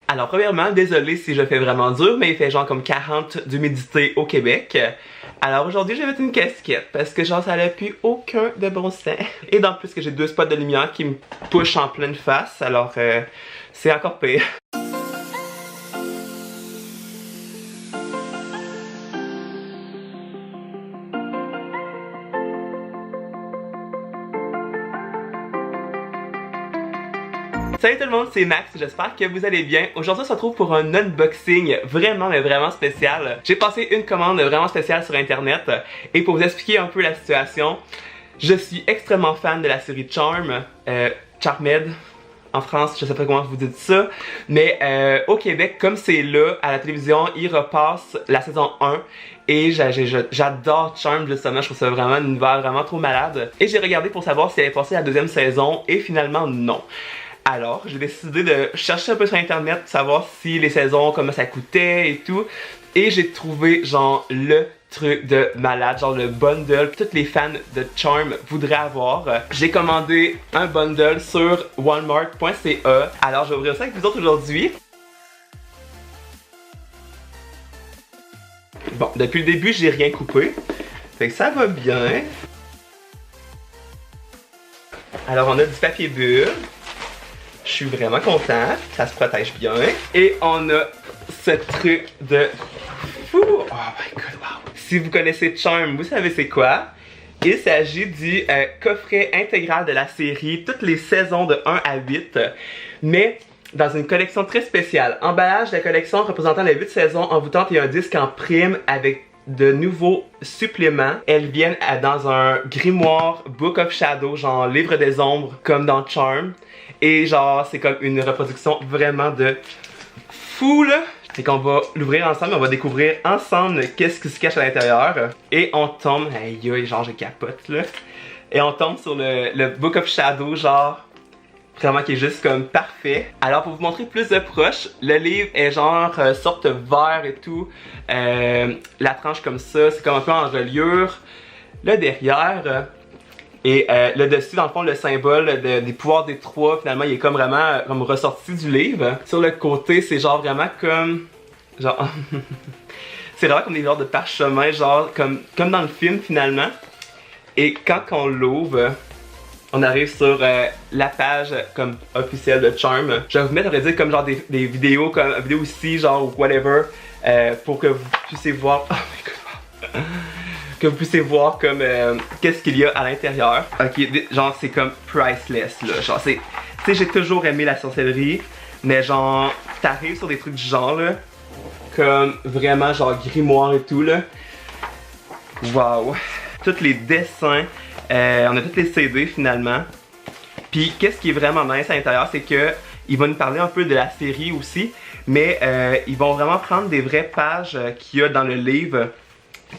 Alors premièrement, désolé si je fais vraiment dur, mais il fait genre comme 40 d'humidité au Québec. Alors aujourd'hui, je vais mettre une casquette parce que genre ça n'a plus aucun de bon sens. Et dans plus que j'ai deux spots de lumière qui me pushent en pleine face, alors c'est encore pire. Salut tout le monde, c'est Max, j'espère que vous allez bien. Aujourd'hui on se retrouve pour un unboxing vraiment mais vraiment spécial. J'ai passé une commande vraiment spéciale sur internet et pour vous expliquer un peu la situation, je suis extrêmement fan de la série Charmed en France, je sais pas comment vous dites ça, mais au Québec, comme c'est là, à la télévision, ils repassent la saison 1 et j'adore Charmed justement, je trouve ça vraiment un univers vraiment trop malade. Et j'ai regardé pour savoir si elle allait passer la deuxième saison et finalement non. Alors, j'ai décidé de chercher un peu sur internet, savoir si les saisons, comment ça coûtait et tout. Et j'ai trouvé genre le truc de malade, genre le bundle que tous les fans de Charmed voudraient avoir. J'ai commandé un bundle sur walmart.ca. Alors, je vais ouvrir ça avec vous autres aujourd'hui. Bon, depuis le début, j'ai rien coupé. Fait que ça va bien. Alors, on a du papier bulle. Je suis vraiment content, ça se protège bien. Et on a ce truc de fou. Oh my god, wow. Si vous connaissez Charmed, vous savez c'est quoi. Il s'agit du coffret intégral de la série, toutes les saisons de 1 à 8, mais dans une collection très spéciale. Emballage de la collection représentant les 8 saisons envoûtantes et un disque en prime avec de nouveaux suppléments. Elles viennent dans un grimoire Book of Shadow, genre livre des ombres, comme dans Charmed. Et genre, c'est comme une reproduction vraiment de fou là. Fait qu'on va l'ouvrir ensemble, on va découvrir ensemble qu'est-ce qui se cache à l'intérieur. Et on tombe, aïe, genre je capote là. Et on tombe sur le Book of Shadow, genre vraiment qui est juste comme parfait. Alors pour vous montrer plus de proche, le livre est genre sorte vert et tout. La tranche comme ça, c'est comme un peu en reliure. Là derrière, et le dessus, dans le fond, le symbole des pouvoirs des trois, finalement, il est comme vraiment comme ressorti du livre. Sur le côté, c'est genre vraiment comme... genre... c'est vraiment comme des genres de parchemin, genre comme dans le film, finalement. Et quand on l'ouvre, on arrive sur la page comme officielle de Charmed. Je vais vous mettre, on va dire, comme genre des vidéos, comme vidéo ici, genre, ou whatever, pour que vous puissiez voir... Oh my god, wow. Que vous puissiez voir comme qu'est-ce qu'il y a à l'intérieur. Ok, genre c'est comme priceless là. Genre c'est, tu sais, j'ai toujours aimé la sorcellerie, mais genre t'arrives sur des trucs du genre là, comme vraiment genre grimoire et tout là. Waouh. Tous les dessins, on a tous les CD finalement. Puis qu'est-ce qui est vraiment nice à l'intérieur, c'est que il va nous parler un peu de la série aussi, mais ils vont vraiment prendre des vraies pages qu'il y a dans le livre,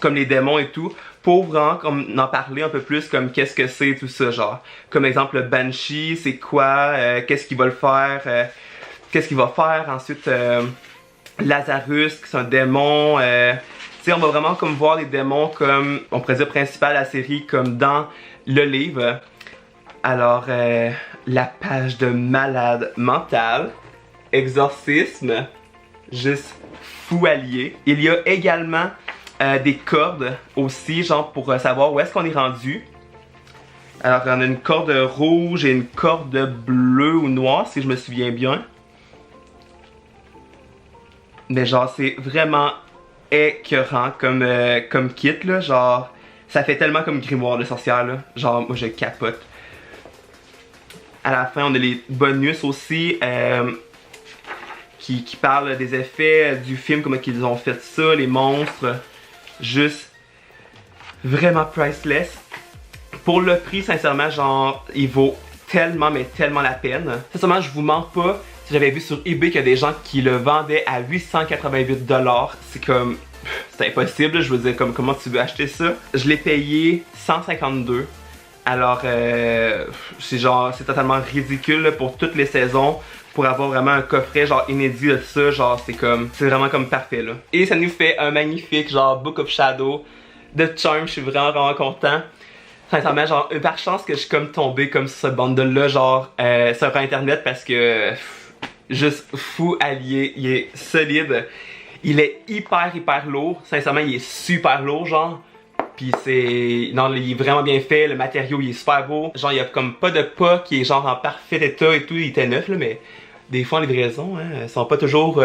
comme les démons et tout, pour vraiment comme en parler un peu plus, comme qu'est-ce que c'est tout ça, genre comme exemple le Banshee, c'est quoi, qu'est-ce qu'il va le faire, qu'est-ce qu'il va faire ensuite, Lazarus, qui c'est un démon, tu sais, on va vraiment comme voir les démons comme, on pourrait dire principal de la série, comme dans le livre. Alors, la page de malade mental, exorcisme, juste fou allié. Il y a également des cordes aussi, genre pour savoir où est-ce qu'on est rendu. Alors on a une corde rouge et une corde bleue ou noire si je me souviens bien. Mais genre c'est vraiment écœurant comme kit là, genre ça fait tellement comme grimoire de sorcière là, genre moi je capote. À la fin on a les bonus aussi qui parlent des effets du film, comment ils ont fait ça, les monstres. Juste vraiment priceless. Pour le prix, sincèrement, genre, il vaut tellement, mais tellement la peine. Sincèrement, je vous mens pas. Si j'avais vu sur eBay qu'il y a des gens qui le vendaient à 888$, c'est comme... c'est impossible, je veux dire, comme comment tu veux acheter ça? Je l'ai payé 152$. Alors, c'est genre, c'est totalement ridicule là, pour toutes les saisons. Pour avoir vraiment un coffret genre inédit de ça, genre c'est vraiment comme parfait là. Et ça nous fait un magnifique genre Book of Shadow de Charmed, je suis vraiment content. Sincèrement, genre par chance que je suis comme tombé comme sur ce bundle là, genre sur internet parce que juste fou à lier. Il est solide. Il est hyper lourd. Sincèrement, il est super lourd, genre. Puis c'est... Non, il est vraiment bien fait. Le matériau, il est super beau. Genre, il y a comme pas de pas qui est genre en parfait état et tout. Il était neuf, là, mais des fois, en livraison, hein, sont pas toujours...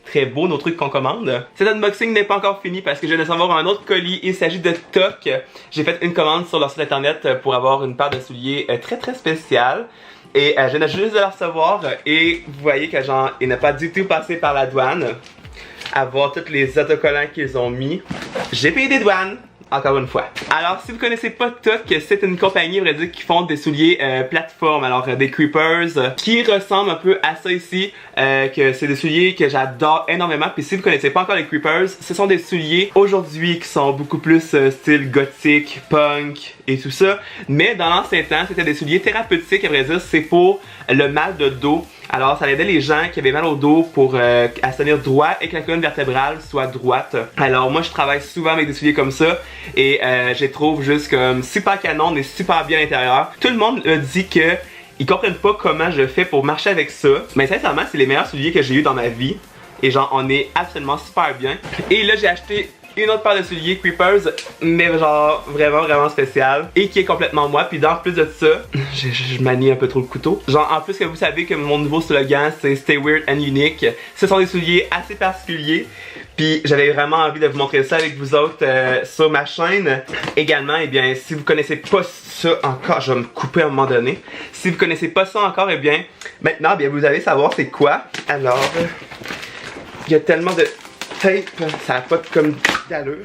très beau nos trucs qu'on commande. Cet unboxing n'est pas encore fini parce que je viens de recevoir un autre colis. Il s'agit de Toc. J'ai fait une commande sur leur site internet pour avoir une paire de souliers très spéciale. Et je viens juste de la recevoir et vous voyez que genre il n'a pas du tout passé par la douane. À voir tous les autocollants qu'ils ont mis. J'ai payé des douanes. Encore une fois. Alors, si vous connaissez pas Toc, c'est une compagnie, vrai dire, qui font des souliers plateforme, alors des creepers, qui ressemblent un peu à ça ici, que c'est des souliers que j'adore énormément. Puis si vous connaissez pas encore les creepers, ce sont des souliers aujourd'hui qui sont beaucoup plus style gothique, punk et tout ça. Mais dans l'ancien temps, c'était des souliers thérapeutiques, à vrai dire, c'est pour le mal de dos. Alors, ça aidait les gens qui avaient mal au dos pour à se tenir droit et que la colonne vertébrale soit droite. Alors, moi, je travaille souvent avec des souliers comme ça et je les trouve juste comme super canon et super bien à l'intérieur. Tout le monde dit que ils comprennent pas comment je fais pour marcher avec ça. Mais sincèrement, c'est les meilleurs souliers que j'ai eu dans ma vie. Et genre, on est absolument super bien. Et là, j'ai acheté une autre paire de souliers Creepers, mais genre vraiment spécial et qui est complètement moi. Puis en plus de ça, je manie un peu trop le couteau. Genre en plus que vous savez que mon nouveau slogan c'est Stay Weird and Unique. Ce sont des souliers assez particuliers. Puis j'avais vraiment envie de vous montrer ça avec vous autres sur ma chaîne. Également, eh bien, si vous connaissez pas ça encore, je vais me couper à un moment donné. Si vous connaissez pas ça encore, eh bien, maintenant, eh bien, vous allez savoir c'est quoi. Alors, il y a tellement de tape, ça a pas comme d'allure.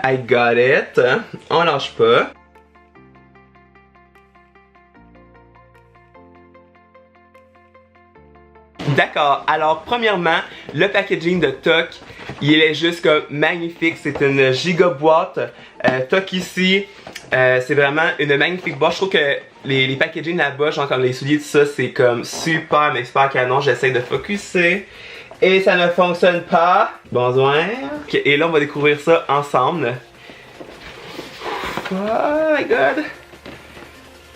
I got it. On lâche pas. D'accord, alors premièrement, le packaging de Toc, il est juste comme magnifique, c'est une giga boîte. Toc ici, c'est vraiment une magnifique boîte. Je trouve que les packaging là-bas, genre comme les souliers de ça, c'est comme super mais super canon. J'essaie de focusser et ça ne fonctionne pas. Bonsoir. Okay, et là on va découvrir ça ensemble. Oh my god.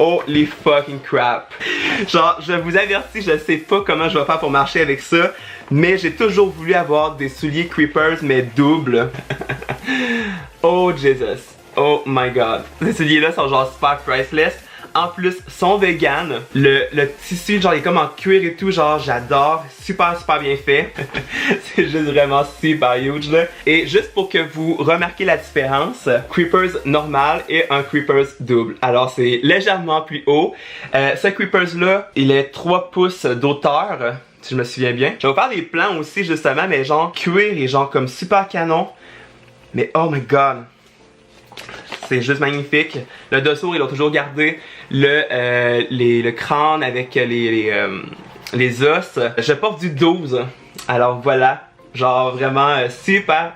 Holy fucking crap. Genre, je vous avertis, je sais pas comment je vais faire pour marcher avec ça, mais j'ai toujours voulu avoir des souliers Creepers, mais doubles. Oh Jesus. Oh my god. Ces souliers-là sont genre super priceless. En plus, sont vegan. Le tissu, genre, il est comme en cuir et tout. Genre, j'adore. Super bien fait. C'est juste vraiment super huge, là. Et juste pour que vous remarquez la différence, Creepers normal et un Creepers double. Alors, c'est légèrement plus haut. Ce Creepers-là, il est 3 pouces d'auteur, si je me souviens bien. Je vais vous faire des plans aussi, justement, mais genre, cuir et genre comme super canon. Mais oh my god. C'est juste magnifique. Le dessous, ils ont toujours gardé le crâne avec les os. Je porte du 12. Alors voilà. Genre vraiment super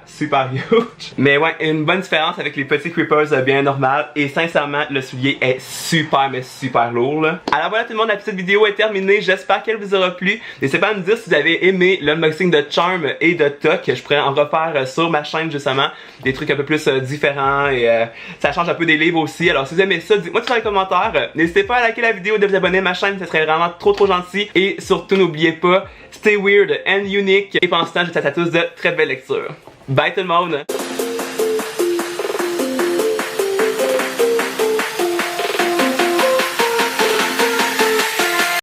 huge. Mais ouais, une bonne différence avec les petits Creepers bien normal. Et sincèrement, le soulier est super lourd là. Alors voilà tout le monde, la petite vidéo est terminée. J'espère qu'elle vous aura plu. N'hésitez pas à me dire si vous avez aimé l'unboxing de Charm et de Toc. Je pourrais en refaire sur ma chaîne justement. Des trucs un peu plus différents et ça change un peu des livres aussi. Alors si vous aimez ça, dites-moi tout dans les commentaires. N'hésitez pas à liker la vidéo et de vous abonner à ma chaîne. Ça serait vraiment trop gentil. Et surtout n'oubliez pas, stay weird and unique. Et pendant ce temps, je vous souhaite à tous de très belles lectures. Bye tout le monde!